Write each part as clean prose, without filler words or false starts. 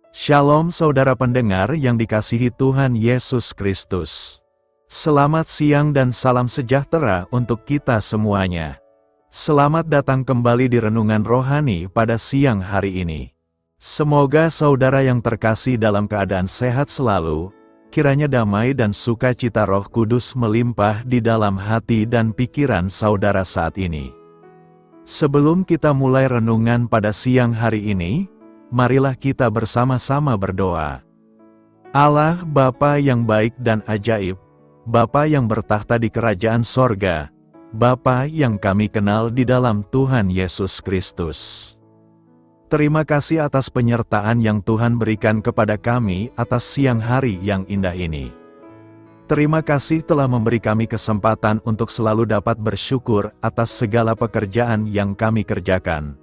Shalom saudara pendengar yang dikasihi Tuhan Yesus Kristus. Selamat siang dan salam sejahtera untuk kita semuanya. Selamat datang kembali di Renungan Rohani pada siang hari ini. Semoga saudara yang terkasih dalam keadaan sehat selalu, kiranya damai dan sukacita Roh Kudus melimpah di dalam hati dan pikiran saudara saat ini. Sebelum kita mulai renungan pada siang hari ini, marilah kita bersama-sama berdoa. Allah Bapa yang baik dan ajaib, Bapa yang bertahta di kerajaan sorga, Bapa yang kami kenal di dalam Tuhan Yesus Kristus. Terima kasih atas penyertaan yang Tuhan berikan kepada kami atas siang hari yang indah ini. Terima kasih telah memberi kami kesempatan untuk selalu dapat bersyukur atas segala pekerjaan yang kami kerjakan.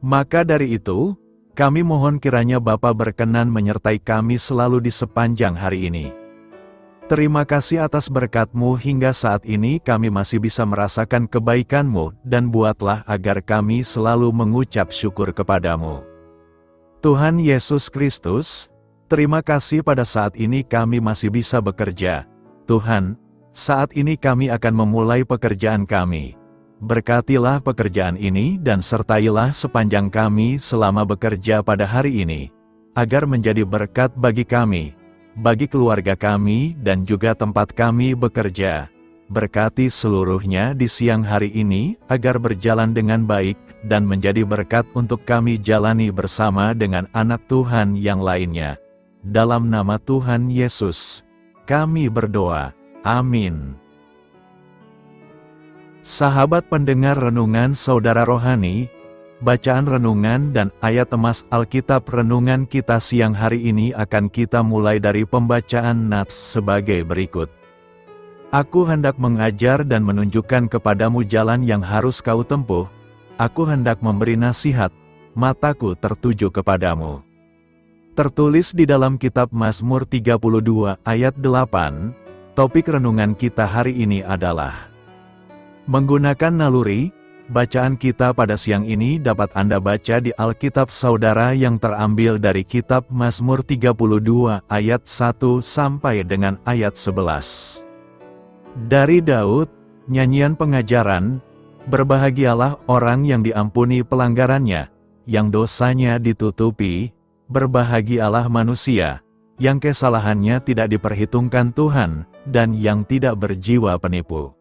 Maka dari itu, kami mohon kiranya Bapa berkenan menyertai kami selalu di sepanjang hari ini. Terima kasih atas berkat-Mu hingga saat ini kami masih bisa merasakan kebaikan-Mu dan buatlah agar kami selalu mengucap syukur kepada-Mu. Tuhan Yesus Kristus, terima kasih pada saat ini kami masih bisa bekerja. Tuhan, saat ini kami akan memulai pekerjaan kami. Berkatilah pekerjaan ini dan sertailah sepanjang kami selama bekerja pada hari ini, agar menjadi berkat bagi kami, bagi keluarga kami dan juga tempat kami bekerja. Berkati seluruhnya di siang hari ini, agar berjalan dengan baik dan menjadi berkat untuk kami jalani bersama dengan anak Tuhan yang lainnya. Dalam nama Tuhan Yesus, kami berdoa. Amin. Sahabat pendengar renungan saudara rohani, bacaan renungan dan ayat emas Alkitab renungan kita siang hari ini akan kita mulai dari pembacaan nats sebagai berikut. Aku hendak mengajar dan menunjukkan kepadamu jalan yang harus kau tempuh, aku hendak memberi nasihat, mataku tertuju kepadamu. Tertulis di dalam kitab Mazmur 32 ayat 8, topik renungan kita hari ini adalah menggunakan naluri. Bacaan kita pada siang ini dapat Anda baca di Alkitab saudara yang terambil dari kitab Mazmur 32 ayat 1 sampai dengan ayat 11. Dari Daud, nyanyian pengajaran, berbahagialah orang yang diampuni pelanggarannya, yang dosanya ditutupi, berbahagialah manusia, yang kesalahannya tidak diperhitungkan Tuhan, dan yang tidak berjiwa penipu.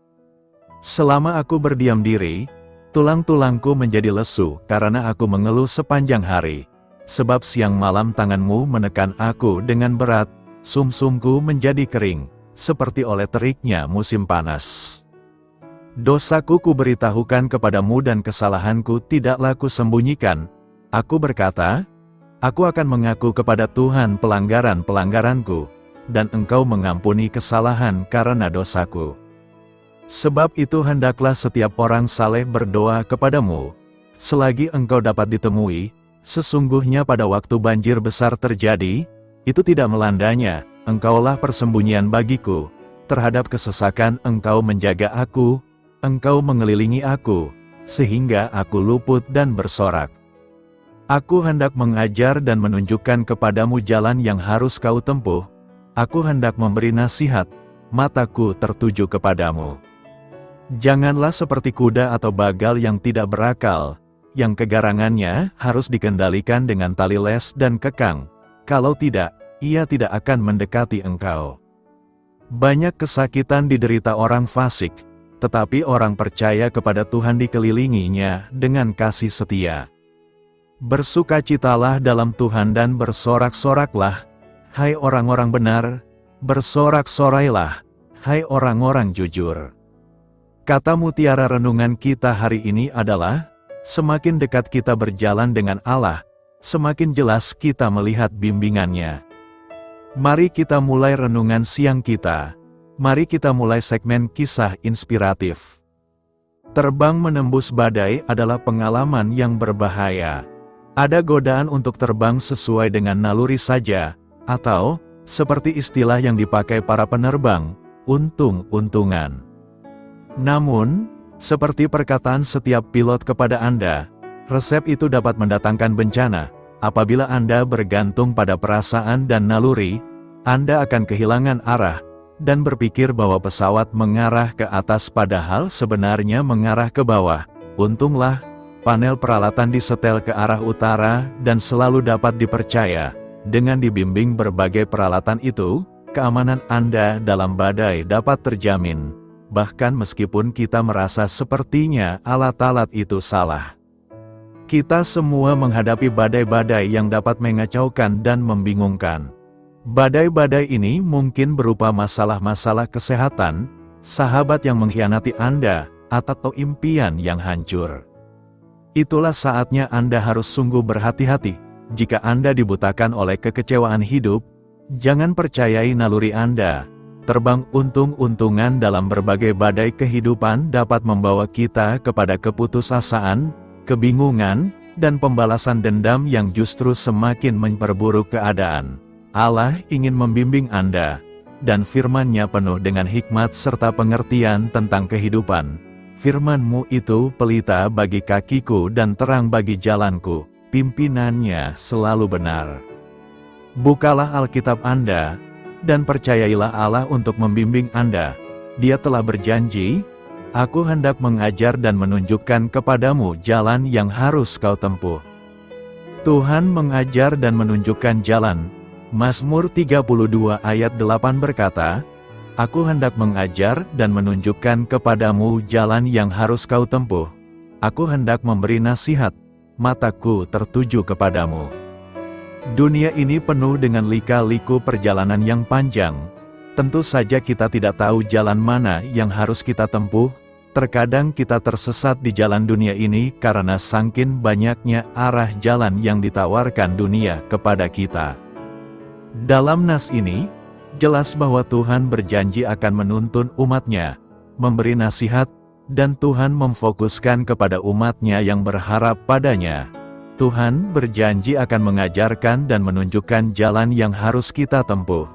Selama aku berdiam diri, tulang-tulangku menjadi lesu karena aku mengeluh sepanjang hari. Sebab siang malam tanganmu menekan aku dengan berat, sumsumku menjadi kering, seperti oleh teriknya musim panas. Dosaku kuberitahukan kepadamu dan kesalahanku tidaklah kusembunyikan. Aku berkata, aku akan mengaku kepada Tuhan pelanggaran-pelanggaranku, dan Engkau mengampuni kesalahan karena dosaku. Sebab itu hendaklah setiap orang saleh berdoa kepadamu, selagi engkau dapat ditemui. Sesungguhnya pada waktu banjir besar terjadi, itu tidak melandanya, engkaulah persembunyian bagiku. Terhadap kesesakan engkau menjaga aku, engkau mengelilingi aku, sehingga aku luput dan bersorak. Aku hendak mengajar dan menunjukkan kepadamu jalan yang harus kau tempuh, aku hendak memberi nasihat, mataku tertuju kepadamu. Janganlah seperti kuda atau bagal yang tidak berakal, yang kegarangannya harus dikendalikan dengan tali les dan kekang, kalau tidak, ia tidak akan mendekati engkau. Banyak kesakitan diderita orang fasik, tetapi orang percaya kepada Tuhan dikelilinginya dengan kasih setia. Bersukacitalah dalam Tuhan dan bersorak-soraklah, hai orang-orang benar, bersorak-sorailah, hai orang-orang jujur. Kata mutiara renungan kita hari ini adalah, semakin dekat kita berjalan dengan Allah, semakin jelas kita melihat bimbingannya. Mari kita mulai renungan siang kita. Mari kita mulai segmen kisah inspiratif. Terbang menembus badai adalah pengalaman yang berbahaya. Ada godaan untuk terbang sesuai dengan naluri saja, atau, seperti istilah yang dipakai para penerbang, untung-untungan. Namun, seperti perkataan setiap pilot kepada Anda, resep itu dapat mendatangkan bencana, Apabila Anda bergantung pada perasaan dan naluri, Anda akan kehilangan arah, dan berpikir bahwa pesawat mengarah ke atas padahal sebenarnya mengarah ke bawah. Untunglah, panel peralatan disetel ke arah utara dan selalu dapat dipercaya. Dengan dibimbing berbagai peralatan itu, keamanan Anda dalam badai dapat terjamin. Bahkan meskipun kita merasa sepertinya alat-alat itu salah. Kita semua menghadapi badai-badai yang dapat mengacaukan dan membingungkan. Badai-badai ini mungkin berupa masalah-masalah kesehatan, sahabat yang mengkhianati Anda, atau impian yang hancur. Itulah saatnya Anda harus sungguh berhati-hati. Jika Anda dibutakan oleh kekecewaan hidup, jangan percayai naluri Anda. Terbang untung-untungan dalam berbagai badai kehidupan dapat membawa kita kepada keputusasaan, kebingungan, dan pembalasan dendam yang justru semakin memperburuk keadaan. Allah ingin membimbing Anda, dan firman-Nya penuh dengan hikmat serta pengertian tentang kehidupan. Firman-Mu itu pelita bagi kakiku dan terang bagi jalanku, pimpinannya selalu benar. Bukalah Alkitab Anda, dan percayailah Allah untuk membimbing Anda. Dia telah berjanji, "Aku hendak mengajar dan menunjukkan kepadamu jalan yang harus kau tempuh." Tuhan mengajar dan menunjukkan jalan. Mazmur 32 ayat 8 berkata, "Aku hendak mengajar dan menunjukkan kepadamu jalan yang harus kau tempuh. Aku hendak memberi nasihat, mataku tertuju kepadamu." Dunia ini penuh dengan lika-liku perjalanan yang panjang. Tentu saja kita tidak tahu jalan mana yang harus kita tempuh. Terkadang kita tersesat di jalan dunia ini karena saking banyaknya arah jalan yang ditawarkan dunia kepada kita. Dalam nas ini, jelas bahwa Tuhan berjanji akan menuntun umat-Nya, memberi nasihat, dan Tuhan memfokuskan kepada umat-Nya yang berharap padanya. Tuhan berjanji akan mengajarkan dan menunjukkan jalan yang harus kita tempuh.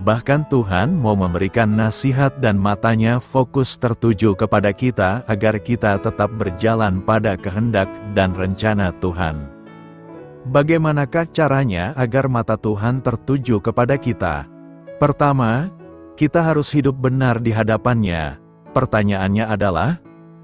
Bahkan Tuhan mau memberikan nasihat dan matanya fokus tertuju kepada kita agar kita tetap berjalan pada kehendak dan rencana Tuhan. Bagaimanakah caranya agar mata Tuhan tertuju kepada kita? Pertama, kita harus hidup benar di hadapan-Nya. Pertanyaannya adalah,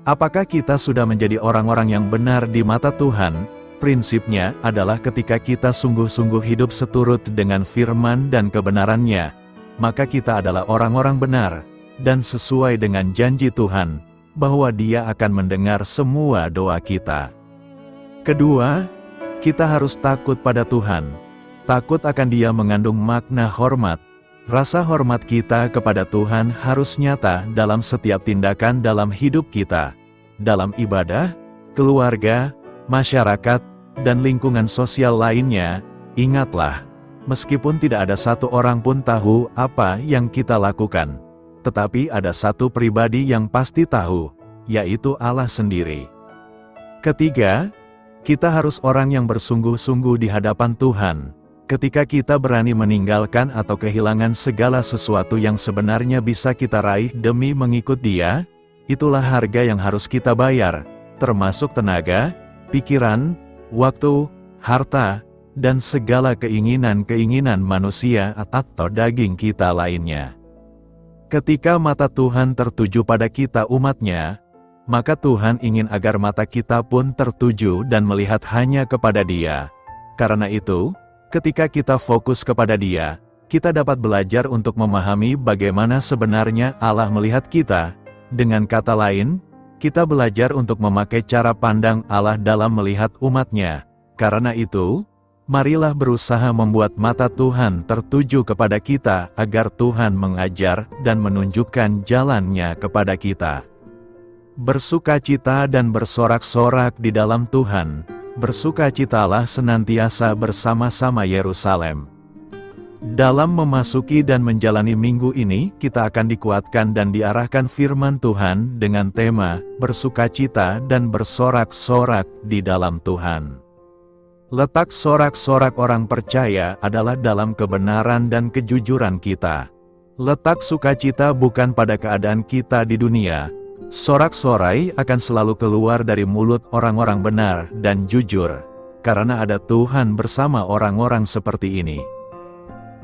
apakah kita sudah menjadi orang-orang yang benar di mata Tuhan? Prinsipnya adalah ketika kita sungguh-sungguh hidup seturut dengan firman dan kebenaran-Nya, maka kita adalah orang-orang benar, dan sesuai dengan janji Tuhan, bahwa Dia akan mendengar semua doa kita. Kedua, kita harus takut pada Tuhan. Takut akan Dia mengandung makna hormat. Rasa hormat kita kepada Tuhan harus nyata dalam setiap tindakan dalam hidup kita, dalam ibadah, keluarga, masyarakat, dan lingkungan sosial lainnya. Ingatlah, meskipun tidak ada satu orang pun tahu apa yang kita lakukan, tetapi ada satu pribadi yang pasti tahu, yaitu Allah sendiri. Ketiga, kita harus orang yang bersungguh-sungguh di hadapan Tuhan. Ketika kita berani meninggalkan atau kehilangan segala sesuatu yang sebenarnya bisa kita raih demi mengikut Dia, itulah harga yang harus kita bayar, termasuk tenaga, pikiran, waktu, harta, dan segala keinginan-keinginan manusia atau daging kita lainnya. Ketika mata Tuhan tertuju pada kita umat-Nya, maka Tuhan ingin agar mata kita pun tertuju dan melihat hanya kepada Dia. Karena itu, ketika kita fokus kepada Dia, kita dapat belajar untuk memahami bagaimana sebenarnya Allah melihat kita. Dengan kata lain, kita belajar untuk memakai cara pandang Allah dalam melihat umat-Nya. Karena itu, marilah berusaha membuat mata Tuhan tertuju kepada kita agar Tuhan mengajar dan menunjukkan jalan-Nya kepada kita. Bersukacita dan bersorak-sorak di dalam Tuhan. Bersukacitalah senantiasa bersama-sama Yerusalem. Dalam memasuki dan menjalani minggu ini, kita akan dikuatkan dan diarahkan firman Tuhan dengan tema, bersukacita dan bersorak-sorak di dalam Tuhan. Letak sorak-sorak orang percaya adalah dalam kebenaran dan kejujuran kita. Letak sukacita bukan pada keadaan kita di dunia. Sorak-sorai akan selalu keluar dari mulut orang-orang benar dan jujur. karena ada Tuhan bersama orang-orang seperti ini.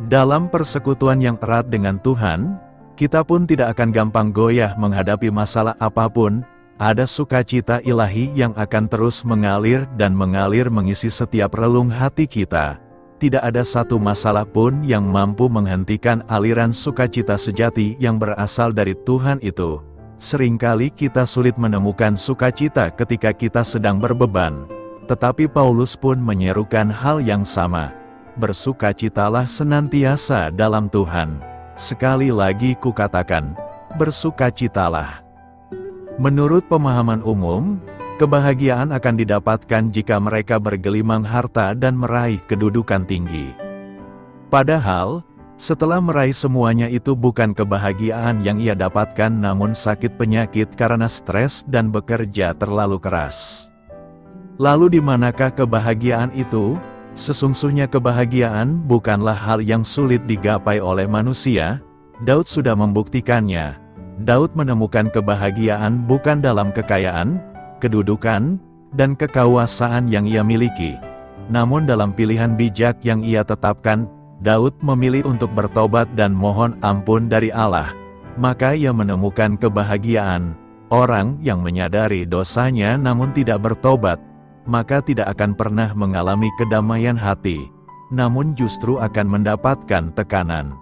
Dalam persekutuan yang erat dengan Tuhan, kita pun tidak akan gampang goyah menghadapi masalah apapun. Ada sukacita ilahi yang akan terus mengalir dan mengalir mengisi setiap relung hati kita. Tidak ada satu masalah pun yang mampu menghentikan aliran sukacita sejati yang berasal dari Tuhan itu. Seringkali kita sulit menemukan sukacita ketika kita sedang berbeban. Tetapi Paulus pun menyerukan hal yang sama. Bersukacitalah senantiasa dalam Tuhan. Sekali lagi kukatakan, bersukacitalah. Menurut pemahaman umum, kebahagiaan akan didapatkan jika mereka bergelimang harta dan meraih kedudukan tinggi. Padahal, setelah meraih semuanya itu bukan kebahagiaan yang ia dapatkan namun sakit penyakit karena stres dan bekerja terlalu keras. Lalu di manakah kebahagiaan itu? Sesungguhnya kebahagiaan bukanlah hal yang sulit digapai oleh manusia. Daud sudah membuktikannya. Daud menemukan kebahagiaan bukan dalam kekayaan, kedudukan, dan kekuasaan yang ia miliki. Namun dalam pilihan bijak yang ia tetapkan, Daud memilih untuk bertobat dan mohon ampun dari Allah. Maka ia menemukan kebahagiaan. Orang yang menyadari dosanya namun tidak bertobat, maka tidak akan pernah mengalami kedamaian hati, namun justru akan mendapatkan tekanan.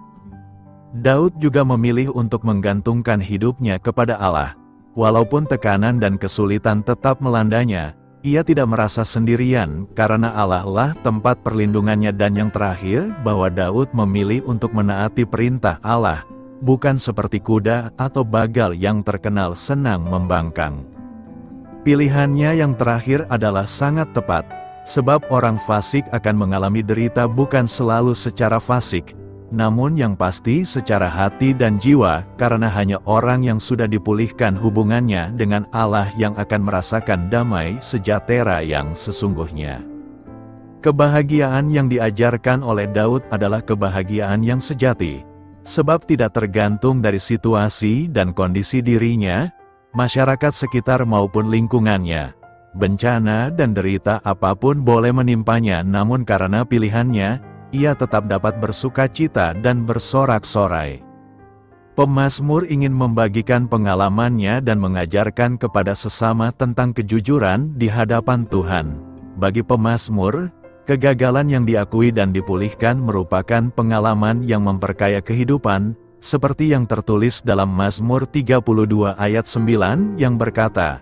Daud juga memilih untuk menggantungkan hidupnya kepada Allah. Walaupun tekanan dan kesulitan tetap melandanya, ia tidak merasa sendirian, karena Allah lah tempat perlindungannya. Dan yang terakhir, bahwa Daud memilih untuk menaati perintah Allah, bukan seperti kuda atau bagal yang terkenal senang membangkang. Pilihannya yang terakhir adalah sangat tepat, sebab orang fasik akan mengalami derita bukan selalu secara fasik, namun yang pasti secara hati dan jiwa, karena hanya orang yang sudah dipulihkan hubungannya dengan Allah yang akan merasakan damai sejahtera yang sesungguhnya. Kebahagiaan yang diajarkan oleh Daud adalah kebahagiaan yang sejati, sebab tidak tergantung dari situasi dan kondisi dirinya, masyarakat sekitar maupun lingkungannya. Bencana dan derita apapun boleh menimpanya, namun karena pilihannya, ia tetap dapat bersukacita dan bersorak-sorai. Pemazmur ingin membagikan pengalamannya dan mengajarkan kepada sesama tentang kejujuran di hadapan Tuhan. Bagi pemazmur, kegagalan yang diakui dan dipulihkan merupakan pengalaman yang memperkaya kehidupan, seperti yang tertulis dalam Mazmur 32 ayat 9 yang berkata,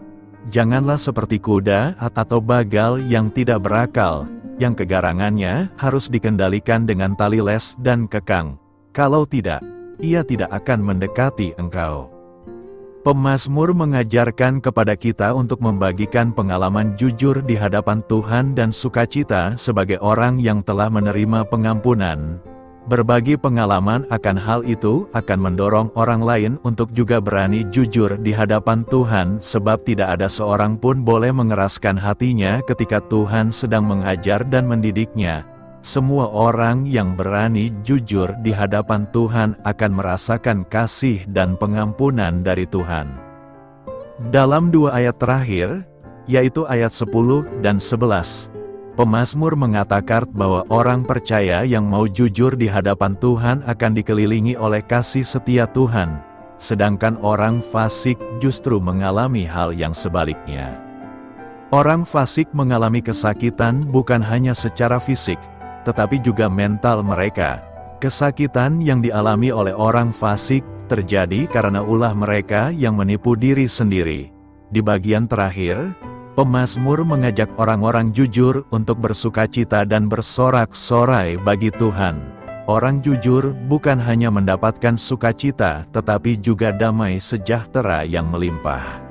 "Janganlah seperti kuda atau bagal yang tidak berakal, yang kegarangannya harus dikendalikan dengan tali les dan kekang. Kalau tidak, ia tidak akan mendekati engkau." Pemazmur mengajarkan kepada kita untuk membagikan pengalaman jujur di hadapan Tuhan dan sukacita sebagai orang yang telah menerima pengampunan. Berbagi pengalaman akan hal itu akan mendorong orang lain untuk juga berani jujur di hadapan Tuhan, sebab tidak ada seorang pun boleh mengeraskan hatinya ketika Tuhan sedang mengajar dan mendidiknya. Semua orang yang berani jujur di hadapan Tuhan akan merasakan kasih dan pengampunan dari Tuhan. Dalam dua ayat terakhir, yaitu ayat 10 dan 11, pemazmur mengatakan bahwa orang percaya yang mau jujur di hadapan Tuhan akan dikelilingi oleh kasih setia Tuhan, sedangkan orang fasik justru mengalami hal yang sebaliknya. Orang fasik mengalami kesakitan bukan hanya secara fisik, tetapi juga mental mereka. Kesakitan yang dialami oleh orang fasik terjadi karena ulah mereka yang menipu diri sendiri. Di bagian terakhir, pemazmur mengajak orang-orang jujur untuk bersukacita dan bersorak-sorai bagi Tuhan. Orang jujur bukan hanya mendapatkan sukacita, tetapi juga damai sejahtera yang melimpah.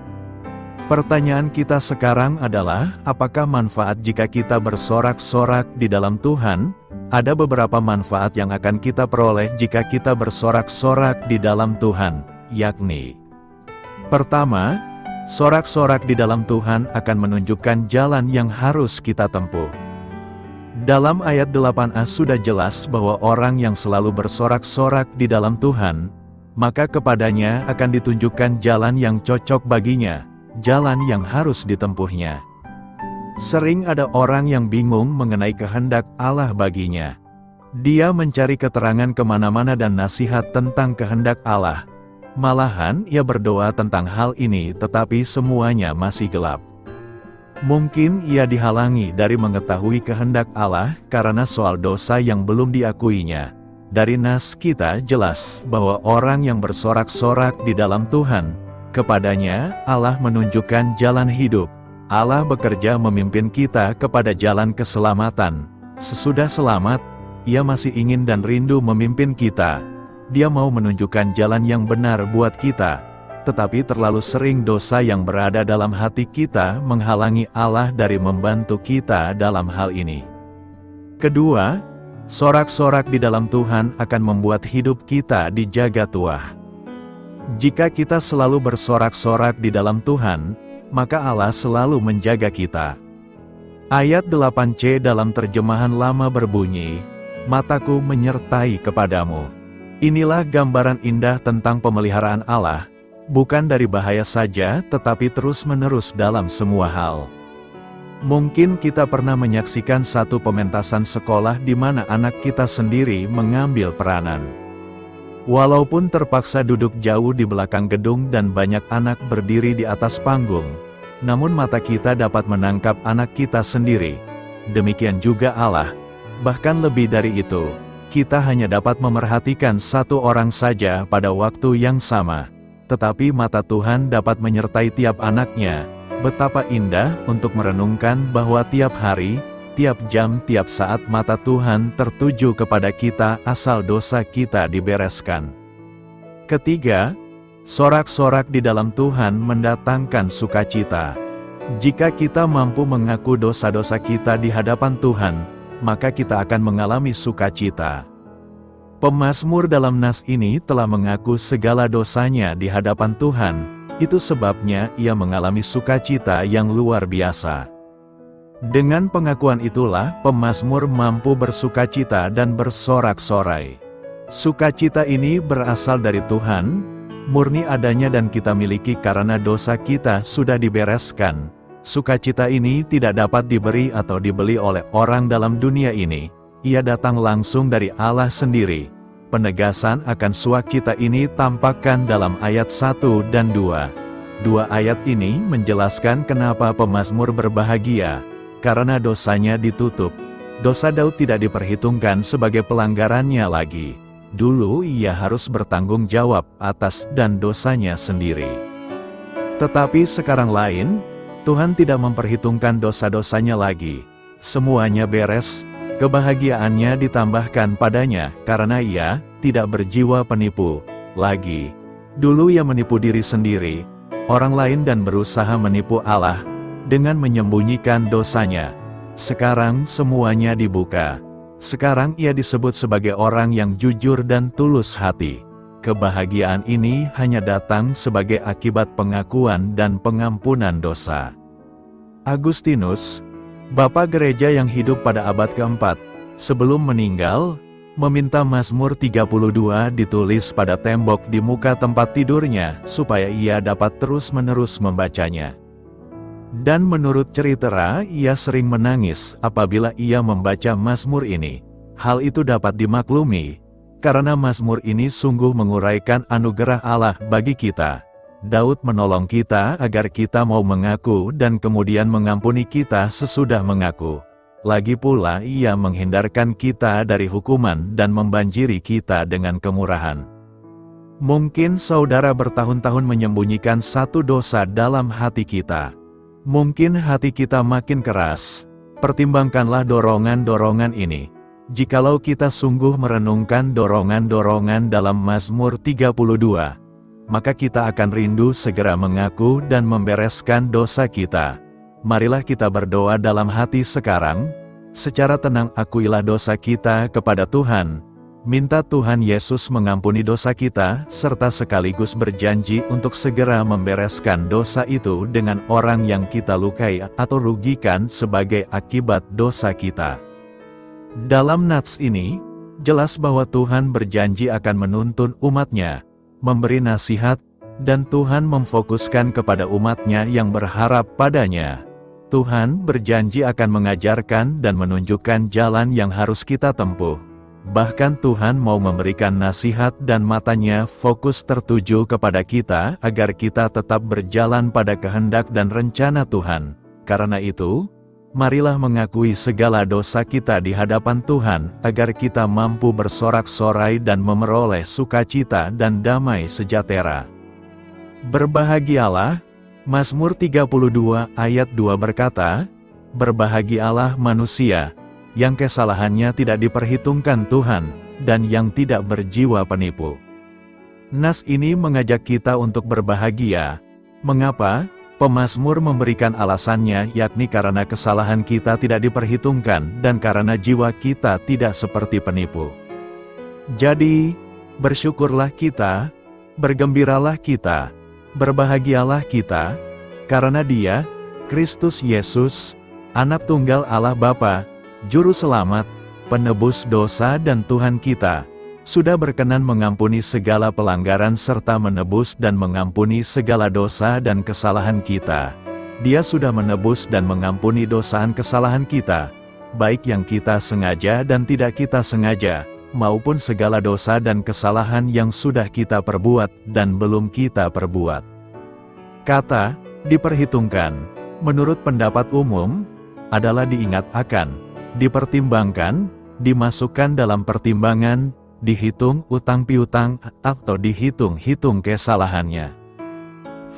Pertanyaan kita sekarang adalah, apakah manfaat jika kita bersorak-sorak di dalam Tuhan? Ada beberapa manfaat yang akan kita peroleh jika kita bersorak-sorak di dalam Tuhan, yakni: pertama, sorak-sorak di dalam Tuhan akan menunjukkan jalan yang harus kita tempuh. Dalam ayat 8a sudah jelas bahwa orang yang selalu bersorak-sorak di dalam Tuhan, maka kepadanya akan ditunjukkan jalan yang cocok baginya, jalan yang harus ditempuhnya. Sering ada orang yang bingung mengenai kehendak Allah baginya. Dia mencari keterangan kemana-mana dan nasihat tentang kehendak Allah. Malahan ia berdoa tentang hal ini tetapi semuanya masih gelap. Mungkin ia dihalangi dari mengetahui kehendak Allah karena soal dosa yang belum diakuinya. Dari nas kita jelas bahwa orang yang bersorak-sorak di dalam Tuhan, kepadanya Allah menunjukkan jalan hidup. Allah bekerja memimpin kita kepada jalan keselamatan. Sesudah selamat, Ia masih ingin dan rindu memimpin kita. Dia mau menunjukkan jalan yang benar buat kita. Tetapi terlalu sering dosa yang berada dalam hati kita menghalangi Allah dari membantu kita dalam hal ini. Kedua, sorak-sorak di dalam Tuhan akan membuat hidup kita dijaga tuah. Jika kita selalu bersorak-sorak di dalam Tuhan, maka Allah selalu menjaga kita. Ayat 8c dalam terjemahan lama berbunyi, "Mataku menyertai kepadamu." Inilah gambaran indah tentang pemeliharaan Allah, bukan dari bahaya saja tetapi terus-menerus dalam semua hal. Mungkin kita pernah menyaksikan satu pementasan sekolah di mana anak kita sendiri mengambil peranan. Walaupun terpaksa duduk jauh di belakang gedung dan banyak anak berdiri di atas panggung, namun mata kita dapat menangkap anak kita sendiri. Demikian juga Allah. Bahkan lebih dari itu, kita hanya dapat memerhatikan satu orang saja pada waktu yang sama. Tetapi mata Tuhan dapat menyertai tiap anaknya. Betapa indah untuk merenungkan bahwa tiap hari, tiap jam, tiap saat mata Tuhan tertuju kepada kita asal dosa kita dibereskan. Ketiga, sorak-sorak di dalam Tuhan mendatangkan sukacita. Jika kita mampu mengaku dosa-dosa kita di hadapan Tuhan, maka kita akan mengalami sukacita. Pemazmur dalam nas ini telah mengaku segala dosanya di hadapan Tuhan, itu sebabnya ia mengalami sukacita yang luar biasa. Dengan pengakuan itulah pemazmur mampu bersukacita dan bersorak-sorai. Sukacita ini berasal dari Tuhan, murni adanya dan kita miliki karena dosa kita sudah dibereskan. Sukacita ini tidak dapat diberi atau dibeli oleh orang dalam dunia ini. Ia datang langsung dari Allah sendiri. Penegasan akan sukacita ini tampakkan dalam ayat 1 dan 2. Dua ayat ini menjelaskan kenapa pemazmur berbahagia. Karena dosanya ditutup. Dosa Daud tidak diperhitungkan sebagai pelanggarannya lagi. Dulu ia harus bertanggung jawab atas dan dosanya sendiri. Tetapi sekarang lain, Tuhan tidak memperhitungkan dosa-dosanya lagi. Semuanya beres, kebahagiaannya ditambahkan padanya karena ia tidak berjiwa penipu lagi. Dulu ia menipu diri sendiri, orang lain dan berusaha menipu Allah dengan menyembunyikan dosanya. Sekarang semuanya dibuka. Sekarang ia disebut sebagai orang yang jujur dan tulus hati. Kebahagiaan ini hanya datang sebagai akibat pengakuan dan pengampunan dosa. Agustinus, Bapa Gereja yang hidup pada abad keempat, sebelum meninggal, meminta Mazmur 32 ditulis pada tembok di muka tempat tidurnya, supaya ia dapat terus-menerus membacanya. Dan menurut cerita, ia sering menangis apabila ia membaca Mazmur ini. Hal itu dapat dimaklumi, karena Mazmur ini sungguh menguraikan anugerah Allah bagi kita. Daud menolong kita agar kita mau mengaku dan kemudian mengampuni kita sesudah mengaku. Lagi pula ia menghindarkan kita dari hukuman dan membanjiri kita dengan kemurahan. Mungkin saudara bertahun-tahun menyembunyikan satu dosa dalam hati kita. Mungkin hati kita makin keras. Pertimbangkanlah dorongan-dorongan ini. Jikalau kita sungguh merenungkan dorongan-dorongan dalam Mazmur 32, maka kita akan rindu segera mengaku dan membereskan dosa kita. Marilah kita berdoa dalam hati sekarang. Secara tenang akuilah dosa kita kepada Tuhan. Minta Tuhan Yesus mengampuni dosa kita, serta sekaligus berjanji untuk segera membereskan dosa itu dengan orang yang kita lukai atau rugikan sebagai akibat dosa kita. Dalam nats ini, jelas bahwa Tuhan berjanji akan menuntun umatnya, memberi nasihat, dan Tuhan memfokuskan kepada umatnya yang berharap padanya. Tuhan berjanji akan mengajarkan dan menunjukkan jalan yang harus kita tempuh. Bahkan Tuhan mau memberikan nasihat dan matanya fokus tertuju kepada kita agar kita tetap berjalan pada kehendak dan rencana Tuhan. Karena itu, marilah mengakui segala dosa kita di hadapan Tuhan agar kita mampu bersorak-sorai dan memperoleh sukacita dan damai sejahtera. Berbahagialah, Mazmur 32 ayat 2 berkata, "Berbahagialah manusia yang kesalahannya tidak diperhitungkan Tuhan, dan yang tidak berjiwa penipu." Nas ini mengajak kita untuk berbahagia. Mengapa? Pemazmur memberikan alasannya, yakni karena kesalahan kita tidak diperhitungkan, dan karena jiwa kita tidak seperti penipu. Jadi, bersyukurlah kita, bergembiralah kita, berbahagialah kita, karena Dia, Kristus Yesus, Anak Tunggal Allah Bapa, Juru Selamat, Penebus dosa dan Tuhan kita, sudah berkenan mengampuni segala pelanggaran serta menebus dan mengampuni segala dosa dan kesalahan kita. Dia sudah menebus dan mengampuni dosaan kesalahan kita, baik yang kita sengaja dan tidak kita sengaja, maupun segala dosa dan kesalahan yang sudah kita perbuat dan belum kita perbuat. Kata "diperhitungkan" menurut pendapat umum adalah diingat akan, dipertimbangkan, dimasukkan dalam pertimbangan, dihitung utang piutang, atau dihitung-hitung kesalahannya.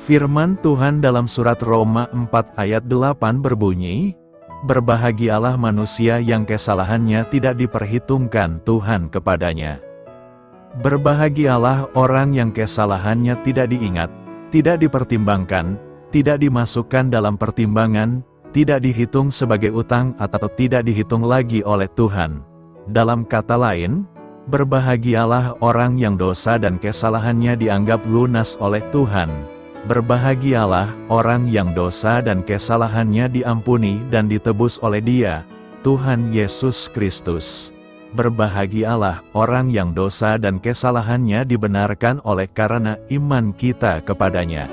Firman Tuhan dalam surat Roma 4 ayat 8 berbunyi, "Berbahagialah manusia yang kesalahannya tidak diperhitungkan Tuhan kepadanya." Berbahagialah orang yang kesalahannya tidak diingat, tidak dipertimbangkan, tidak dimasukkan dalam pertimbangan, tidak dihitung sebagai utang atau tidak dihitung lagi oleh Tuhan. Dalam kata lain, berbahagialah orang yang dosa dan kesalahannya dianggap lunas oleh Tuhan. Berbahagialah orang yang dosa dan kesalahannya diampuni dan ditebus oleh Dia, Tuhan Yesus Kristus. Berbahagialah orang yang dosa dan kesalahannya dibenarkan oleh karena iman kita kepadanya.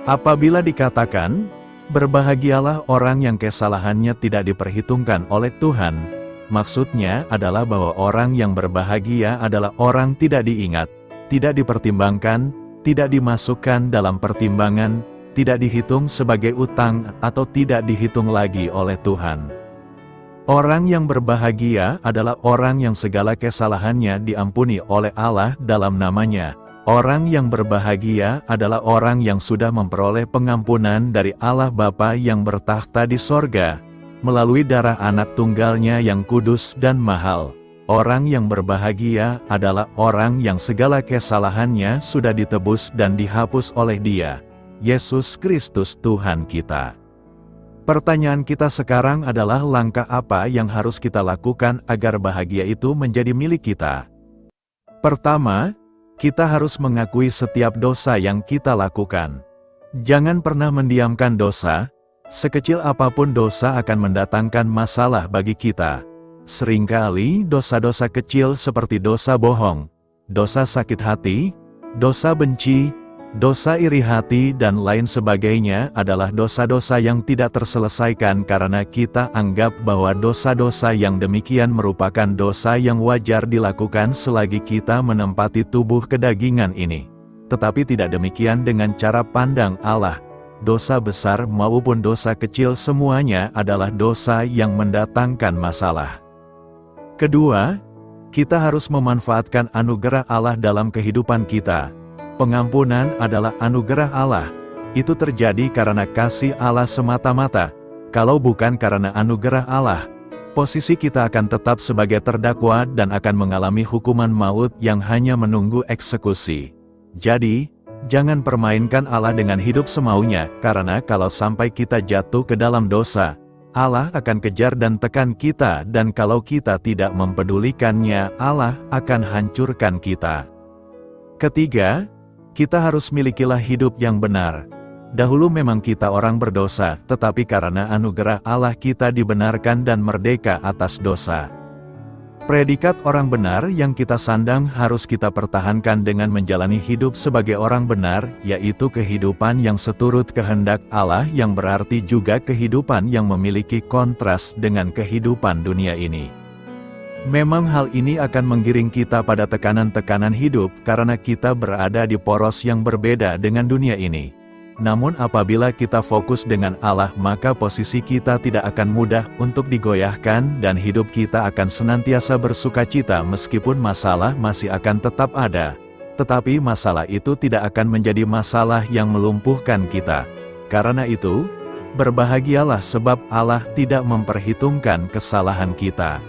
Apabila dikatakan, berbahagialah orang yang kesalahannya tidak diperhitungkan oleh Tuhan, maksudnya adalah bahwa orang yang berbahagia adalah orang tidak diingat, tidak dipertimbangkan, tidak dimasukkan dalam pertimbangan, tidak dihitung sebagai utang atau tidak dihitung lagi oleh Tuhan. Orang yang berbahagia adalah orang yang segala kesalahannya diampuni oleh Allah dalam namanya. Orang yang berbahagia adalah orang yang sudah memperoleh pengampunan dari Allah Bapa yang bertakhta di sorga, melalui darah anak tunggalnya yang kudus dan mahal. Orang yang berbahagia adalah orang yang segala kesalahannya sudah ditebus dan dihapus oleh Dia, Yesus Kristus Tuhan kita. Pertanyaan kita sekarang adalah langkah apa yang harus kita lakukan agar bahagia itu menjadi milik kita? Pertama, kita harus mengakui setiap dosa yang kita lakukan. Jangan pernah mendiamkan dosa, sekecil apapun dosa akan mendatangkan masalah bagi kita. Seringkali dosa-dosa kecil seperti dosa bohong, dosa sakit hati, dosa benci, dosa iri hati dan lain sebagainya adalah dosa-dosa yang tidak terselesaikan karena kita anggap bahwa dosa-dosa yang demikian merupakan dosa yang wajar dilakukan selagi kita menempati tubuh kedagingan ini. Tetapi tidak demikian dengan cara pandang Allah. Dosa besar maupun dosa kecil semuanya adalah dosa yang mendatangkan masalah. Kedua, kita harus memanfaatkan anugerah Allah dalam kehidupan kita. Pengampunan adalah anugerah Allah. Itu terjadi karena kasih Allah semata-mata. Kalau bukan karena anugerah Allah, posisi kita akan tetap sebagai terdakwa dan akan mengalami hukuman maut yang hanya menunggu eksekusi. Jadi, jangan permainkan Allah dengan hidup semaunya, karena kalau sampai kita jatuh ke dalam dosa, Allah akan kejar dan tekan kita, dan kalau kita tidak mempedulikannya, Allah akan hancurkan kita. Ketiga, kita harus milikilah hidup yang benar. Dahulu memang kita orang berdosa, tetapi karena anugerah Allah kita dibenarkan dan merdeka atas dosa. Predikat orang benar yang kita sandang harus kita pertahankan dengan menjalani hidup sebagai orang benar, yaitu kehidupan yang seturut kehendak Allah, yang berarti juga kehidupan yang memiliki kontras dengan kehidupan dunia ini. Memang hal ini akan menggiring kita pada tekanan-tekanan hidup karena kita berada di poros yang berbeda dengan dunia ini. Namun apabila kita fokus dengan Allah, maka posisi kita tidak akan mudah untuk digoyahkan dan hidup kita akan senantiasa bersukacita meskipun masalah masih akan tetap ada. Tetapi masalah itu tidak akan menjadi masalah yang melumpuhkan kita. Karena itu, berbahagialah sebab Allah tidak memperhitungkan kesalahan kita.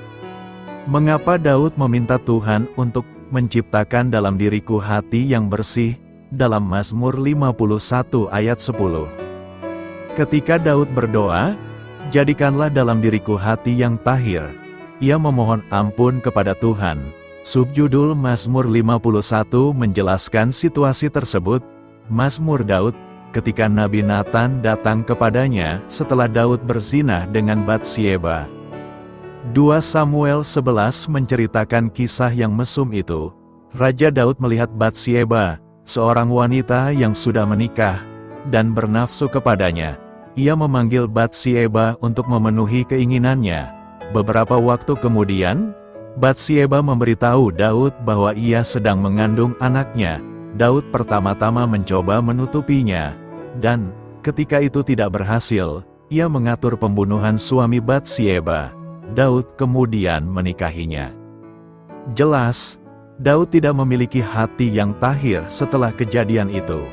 Mengapa Daud meminta Tuhan untuk menciptakan dalam diriku hati yang bersih? Dalam Mazmur 51 ayat 10. Ketika Daud berdoa, "Jadikanlah dalam diriku hati yang tahir," ia memohon ampun kepada Tuhan. Subjudul Mazmur 51 menjelaskan situasi tersebut. Mazmur Daud, ketika Nabi Nathan datang kepadanya setelah Daud berzina dengan Batsyeba. 2 Samuel 11 menceritakan kisah yang mesum itu. Raja Daud melihat Batsyeba, seorang wanita yang sudah menikah, dan bernafsu kepadanya. Ia memanggil Batsyeba untuk memenuhi keinginannya. Beberapa waktu kemudian, Batsyeba memberitahu Daud bahwa ia sedang mengandung anaknya. Daud pertama-tama mencoba menutupinya, dan ketika itu tidak berhasil, ia mengatur pembunuhan suami Batsyeba. Daud kemudian menikahinya. Jelas, Daud tidak memiliki hati yang tahir setelah kejadian itu.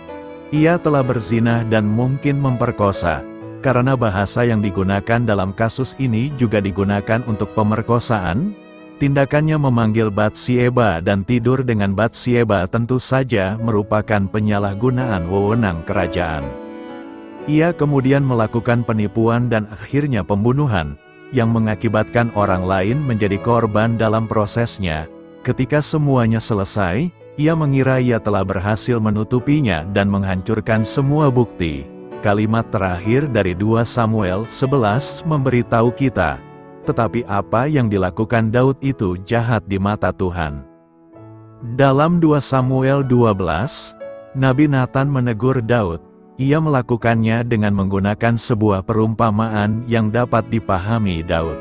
Ia telah berzina dan mungkin memperkosa, karena bahasa yang digunakan dalam kasus ini juga digunakan untuk pemerkosaan. Tindakannya memanggil Batsyeba dan tidur dengan Batsyeba tentu saja merupakan penyalahgunaan wewenang kerajaan. Ia kemudian melakukan penipuan dan akhirnya pembunuhan, yang mengakibatkan orang lain menjadi korban dalam prosesnya. Ketika semuanya selesai, ia mengira ia telah berhasil menutupinya dan menghancurkan semua bukti. Kalimat terakhir dari 2 Samuel 11 memberitahu kita, tetapi apa yang dilakukan Daud itu jahat di mata Tuhan. Dalam 2 Samuel 12, Nabi Nathan menegur Daud. Ia melakukannya dengan menggunakan sebuah perumpamaan yang dapat dipahami Daud.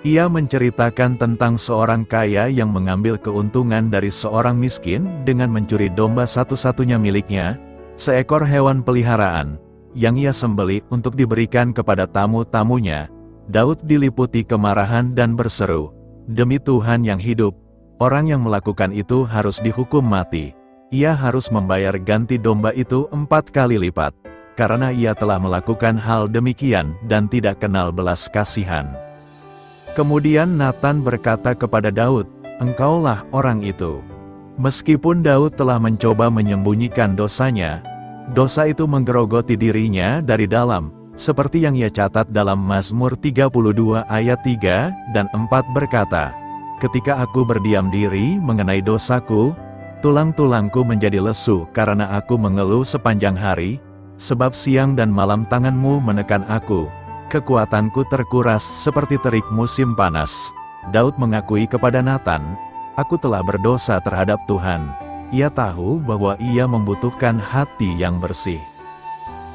Ia menceritakan tentang seorang kaya yang mengambil keuntungan dari seorang miskin dengan mencuri domba satu-satunya miliknya, seekor hewan peliharaan, yang ia sembelih untuk diberikan kepada tamu-tamunya. Daud diliputi kemarahan dan berseru, "Demi Tuhan yang hidup, orang yang melakukan itu harus dihukum mati. Ia harus membayar ganti domba itu 4 kali lipat, karena ia telah melakukan hal demikian dan tidak kenal belas kasihan." Kemudian Nathan berkata kepada Daud, "Engkaulah orang itu." Meskipun Daud telah mencoba menyembunyikan dosanya, dosa itu menggerogoti dirinya dari dalam, seperti yang ia catat dalam Mazmur 32 ayat 3 dan 4 berkata, "Ketika aku berdiam diri mengenai dosaku, tulang-tulangku menjadi lesu karena aku mengeluh sepanjang hari, sebab siang dan malam tanganmu menekan aku. Kekuatanku terkuras seperti terik musim panas." Daud mengakui kepada Nathan, "Aku telah berdosa terhadap Tuhan." Ia tahu bahwa ia membutuhkan hati yang bersih.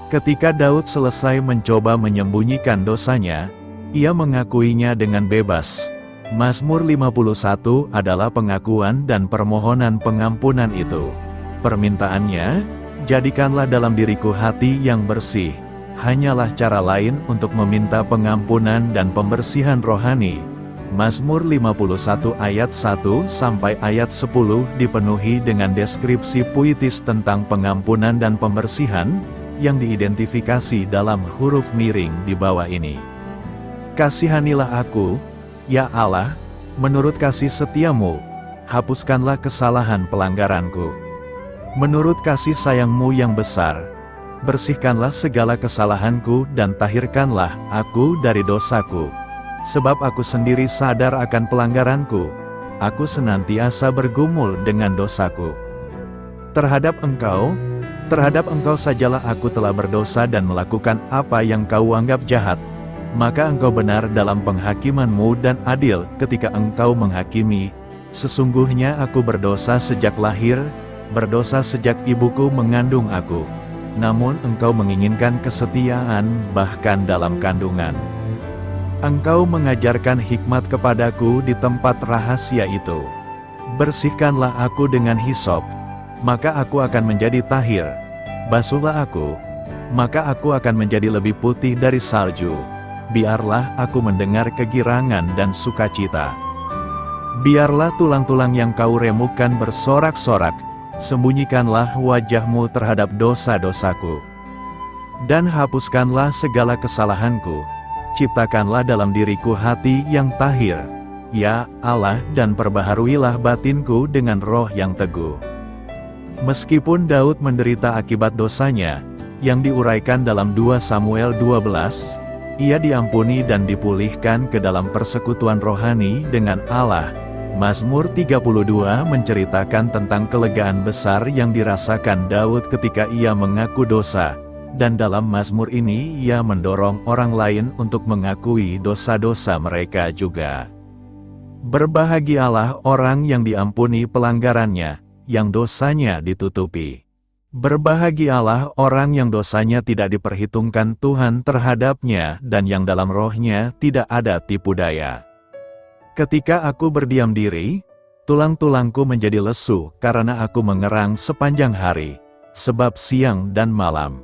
Ketika Daud selesai mencoba menyembunyikan dosanya, ia mengakuinya dengan bebas. Mazmur 51 adalah pengakuan dan permohonan pengampunan itu. Permintaannya, "Jadikanlah dalam diriku hati yang bersih." Hanyalah cara lain untuk meminta pengampunan dan pembersihan rohani. Mazmur 51 ayat 1 sampai ayat 10 dipenuhi dengan deskripsi puitis tentang pengampunan dan pembersihan, yang diidentifikasi dalam huruf miring di bawah ini. "Kasihanilah aku, ya Allah, menurut kasih setiamu, hapuskanlah kesalahan pelanggaranku. Menurut kasih sayangmu yang besar, bersihkanlah segala kesalahanku dan tahirkanlah aku dari dosaku. Sebab aku sendiri sadar akan pelanggaranku, aku senantiasa bergumul dengan dosaku. Terhadap Engkau sajalah aku telah berdosa dan melakukan apa yang Kau anggap jahat. maka engkau benar dalam penghakimanmu dan adil ketika engkau menghakimi. Sesungguhnya aku berdosa sejak lahir, berdosa sejak ibuku mengandung aku. Namun engkau menginginkan kesetiaan bahkan dalam kandungan. Engkau mengajarkan hikmat kepadaku di tempat rahasia itu. Bersihkanlah aku dengan hisop, maka aku akan menjadi tahir. Basuhlah aku, maka aku akan menjadi lebih putih dari salju. Biarlah aku mendengar kegirangan dan sukacita. Biarlah tulang-tulang yang kau remukkan bersorak-sorak, sembunyikanlah wajahmu terhadap dosa-dosaku. Dan hapuskanlah segala kesalahanku. Ciptakanlah dalam diriku hati yang tahir, ya Allah, dan perbaharuilah batinku dengan roh yang teguh. Meskipun Daud menderita akibat dosanya, yang diuraikan dalam 2 Samuel 12, ia diampuni dan dipulihkan ke dalam persekutuan rohani dengan Allah. Mazmur 32 menceritakan tentang kelegaan besar yang dirasakan Daud ketika ia mengaku dosa. Dan dalam Mazmur ini ia mendorong orang lain untuk mengakui dosa-dosa mereka juga. Berbahagialah orang yang diampuni pelanggarannya, yang dosanya ditutupi. Berbahagialah orang yang dosanya tidak diperhitungkan Tuhan terhadapnya dan yang dalam rohnya tidak ada tipu daya. Ketika aku berdiam diri, tulang-tulangku menjadi lesu karena aku mengerang sepanjang hari, sebab siang dan malam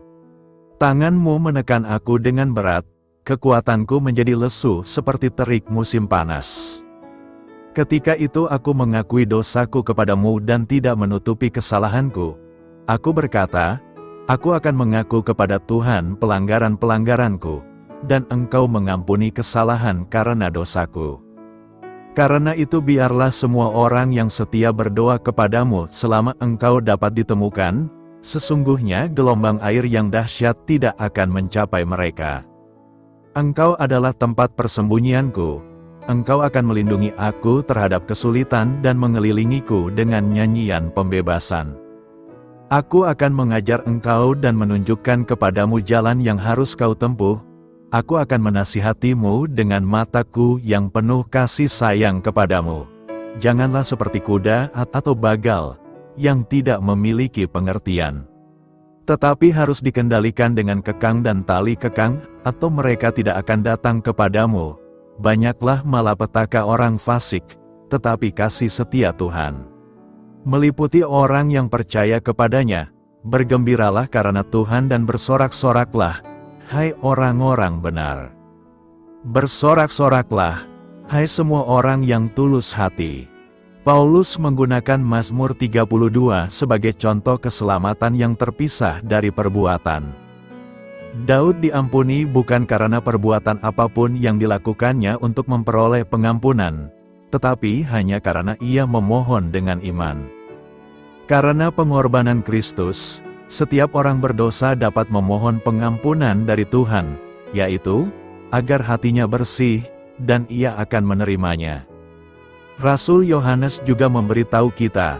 tanganmu menekan aku dengan berat, kekuatanku menjadi lesu seperti terik musim panas. Ketika itu aku mengakui dosaku kepadamu dan tidak menutupi kesalahanku. Aku berkata, aku akan mengaku kepada Tuhan pelanggaran-pelanggaranku, dan engkau mengampuni kesalahan karena dosaku. Karena itu biarlah semua orang yang setia berdoa kepadamu selama engkau dapat ditemukan. Sesungguhnya gelombang air yang dahsyat tidak akan mencapai mereka. Engkau adalah tempat persembunyianku. Engkau akan melindungi aku terhadap kesulitan dan mengelilingiku dengan nyanyian pembebasan. Aku akan mengajar engkau dan menunjukkan kepadamu jalan yang harus kau tempuh. Aku akan menasihatimu dengan mataku yang penuh kasih sayang kepadamu. Janganlah seperti kuda atau bagal yang tidak memiliki pengertian, tetapi harus dikendalikan dengan kekang dan tali kekang, atau mereka tidak akan datang kepadamu. Banyaklah malapetaka orang fasik, tetapi kasih setia Tuhan meliputi orang yang percaya kepadanya. Bergembiralah karena Tuhan dan bersorak-soraklah, hai orang-orang benar. Bersorak-soraklah, hai semua orang yang tulus hati. Paulus menggunakan Mazmur 32 sebagai contoh keselamatan yang terpisah dari perbuatan. Daud diampuni bukan karena perbuatan apapun yang dilakukannya untuk memperoleh pengampunan, tetapi hanya karena ia memohon dengan iman. Karena pengorbanan Kristus, setiap orang berdosa dapat memohon pengampunan dari Tuhan, yaitu, agar hatinya bersih, dan ia akan menerimanya. Rasul Yohanes juga memberitahu kita,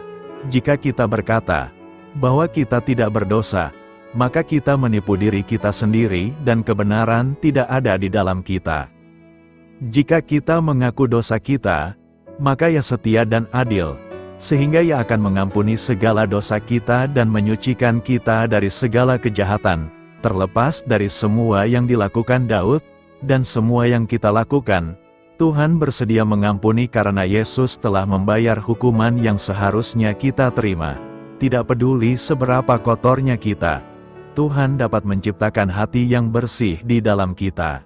jika kita berkata bahwa kita tidak berdosa, maka kita menipu diri kita sendiri dan kebenaran tidak ada di dalam kita. Jika kita mengaku dosa kita, maka Ia setia dan adil, sehingga Ia akan mengampuni segala dosa kita dan menyucikan kita dari segala kejahatan, terlepas dari semua yang dilakukan Daud, dan semua yang kita lakukan. Tuhan bersedia mengampuni karena Yesus telah membayar hukuman yang seharusnya kita terima. Tidak peduli seberapa kotornya kita, Tuhan dapat menciptakan hati yang bersih di dalam kita.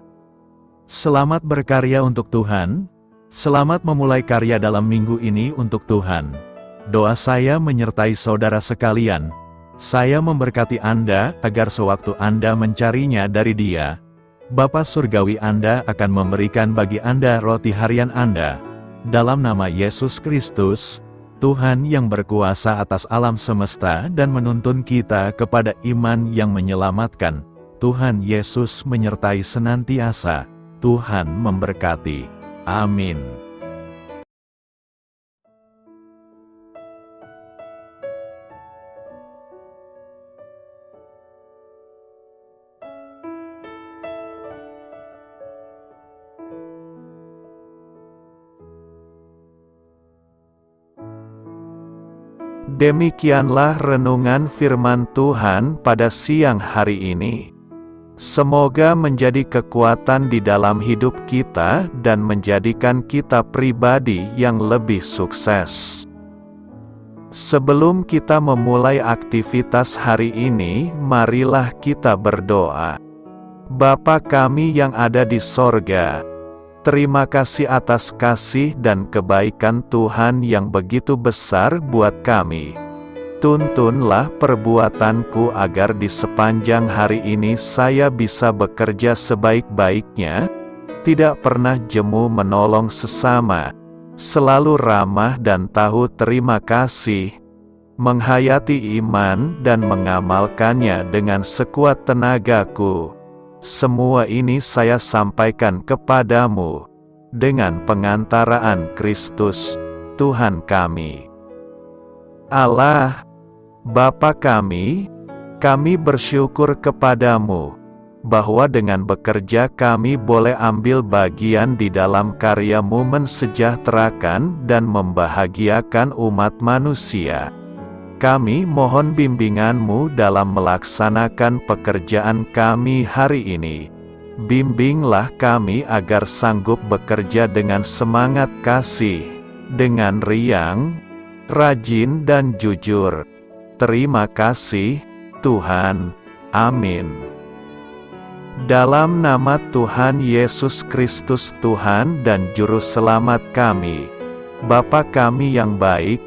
Selamat berkarya untuk Tuhan, selamat memulai karya dalam minggu ini untuk Tuhan. Doa saya menyertai saudara sekalian. Saya memberkati Anda agar sewaktu Anda mencarinya dari Dia, Bapa Surgawi Anda akan memberikan bagi Anda roti harian Anda. Dalam nama Yesus Kristus, Tuhan yang berkuasa atas alam semesta dan menuntun kita kepada iman yang menyelamatkan. Tuhan Yesus menyertai senantiasa. Tuhan memberkati. Amin. Demikianlah renungan firman Tuhan pada siang hari ini. Semoga menjadi kekuatan di dalam hidup kita dan menjadikan kita pribadi yang lebih sukses. Sebelum kita memulai aktivitas hari ini, marilah kita berdoa. Bapa kami yang ada di sorga, terima kasih atas kasih dan kebaikan Tuhan yang begitu besar buat kami. Tuntunlah perbuatanku agar di sepanjang hari ini saya bisa bekerja sebaik-baiknya, tidak pernah jemu menolong sesama, selalu ramah dan tahu terima kasih, menghayati iman dan mengamalkannya dengan sekuat tenagaku. Semua ini saya sampaikan kepadamu, dengan pengantaraan Kristus, Tuhan kami. Allah, Bapa kami bersyukur kepadamu, bahwa dengan bekerja kami boleh ambil bagian di dalam karya-Mu mensejahterakan dan membahagiakan umat manusia. Kami mohon bimbingan-Mu dalam melaksanakan pekerjaan kami hari ini. Bimbinglah kami agar sanggup bekerja dengan semangat kasih, dengan riang, rajin dan jujur. Terima kasih, Tuhan. Amin. Dalam nama Tuhan Yesus Kristus Tuhan dan Juru Selamat kami, Bapa kami yang baik,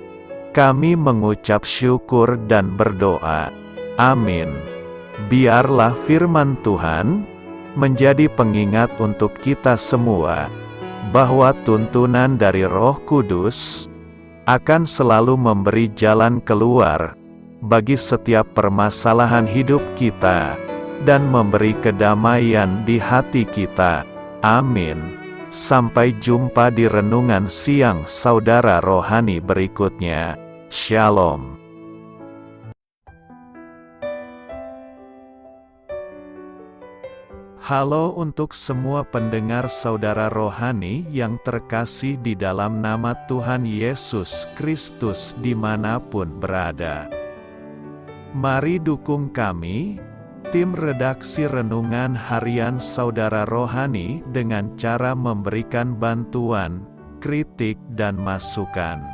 kami mengucap syukur dan berdoa. Amin. Biarlah firman Tuhan menjadi pengingat untuk kita semua, bahwa tuntunan dari Roh Kudus akan selalu memberi jalan keluar bagi setiap permasalahan hidup kita, dan memberi kedamaian di hati kita. Amin. Sampai jumpa di renungan siang saudara rohani berikutnya. Shalom. Halo untuk semua pendengar saudara rohani yang terkasih di dalam nama Tuhan Yesus Kristus dimanapun berada. Mari dukung kami, tim redaksi Renungan Harian Saudara Rohani dengan cara memberikan bantuan, kritik dan masukan.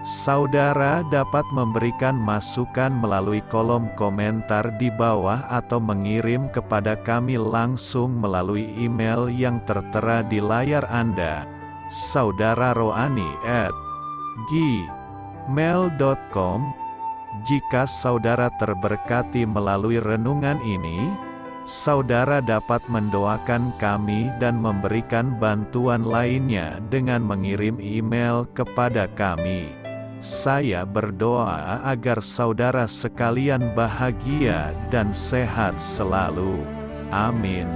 Saudara dapat memberikan masukan melalui kolom komentar di bawah atau mengirim kepada kami langsung melalui email yang tertera di layar Anda, saudararohani@gmail.com. Jika saudara terberkati melalui renungan ini, saudara dapat mendoakan kami dan memberikan bantuan lainnya dengan mengirim email kepada kami. Saya berdoa agar saudara sekalian bahagia dan sehat selalu. Amin.